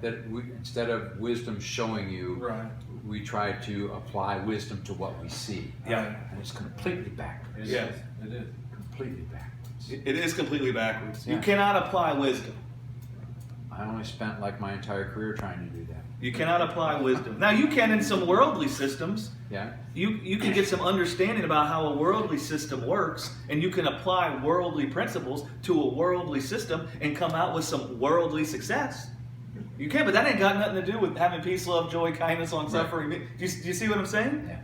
that instead of wisdom showing you, Right. we try to apply wisdom to what we see. Yeah. And it's completely backwards. Yeah. It is. Completely backwards. It is completely backwards. Yeah. You cannot apply wisdom. I only spent like my entire career trying to do that. You cannot apply wisdom. Now you can in some worldly systems. Yeah? You can get some understanding about how a worldly system works, and you can apply worldly principles to a worldly system and come out with some worldly success. You can, but that ain't got nothing to do with having peace, love, joy, kindness, long suffering. Do you see what I'm saying? Yeah.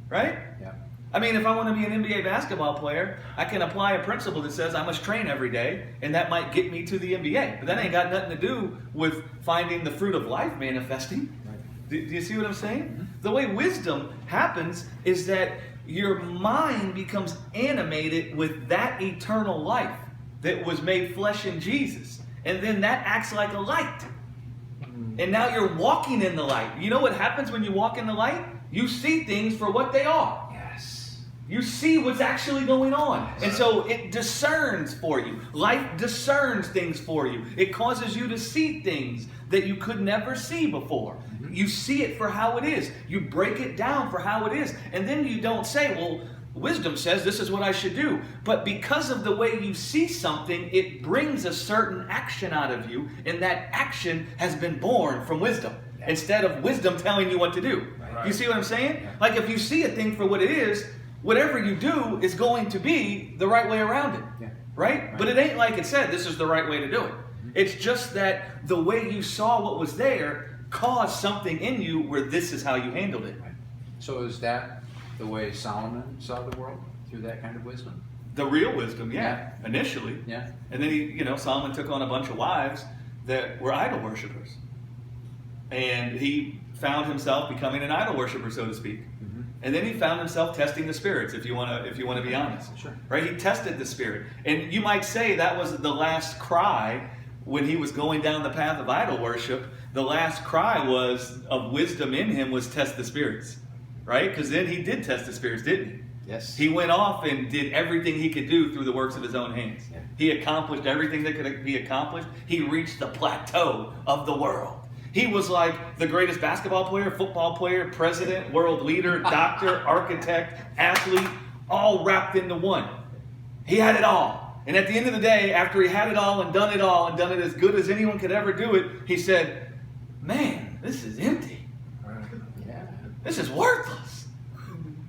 Right? Yeah. I mean, if I want to be an NBA basketball player, I can apply a principle that says I must train every day, and that might get me to the NBA. But that ain't got nothing to do with finding the fruit of life manifesting. Right. Do you see what I'm saying? The way wisdom happens is that your mind becomes animated with that eternal life that was made flesh in Jesus. And then that acts like a light. And now you're walking in the light. You know what happens when you walk in the light? You see things for what they are. Yes. You see what's actually going on. And so it discerns for you. Life discerns things for you. It causes you to see things that you could never see before. You see it for how it is. You break it down for how it is. And then you don't say, well, wisdom says this is what I should do. But because of the way you see something, it brings a certain action out of you. And that action has been born from wisdom. Instead of wisdom telling you what to do. Right. You see what I'm saying? Yeah. Like if you see a thing for what it is, whatever you do is going to be the right way around it. Yeah. Right? But it ain't like it said, this is the right way to do it. It's just that the way you saw what was there caused something in you where this is how you handled it. Right. So is that the way Solomon saw the world? Through that kind of wisdom? The real wisdom, yeah, initially. Yeah. And then Solomon took on a bunch of wives that were idol worshipers. And he found himself becoming an idol worshiper, so to speak. And then he found himself testing the spirits, if you want to be honest. Sure. Right? He tested the spirit. And you might say that was the last cry when he was going down the path of idol worship. The last cry was of wisdom in him was test the spirits. Right? Because then he did test the spirits, didn't he? Yes. He went off and did everything he could do through the works of his own hands. Yeah. He accomplished everything that could be accomplished. He reached the plateau of the world. He was like the greatest basketball player, football player, president, world leader, doctor, architect, athlete, all wrapped into one. He had it all. And at the end of the day, after he had it all and done it as good as anyone could ever do it, he said, man, this is empty. Yeah. This is worthless.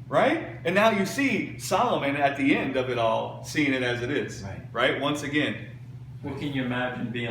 Right? And now you see Solomon at the end of it all, seeing it as it is. Right. Right? Once again. Well, can you imagine being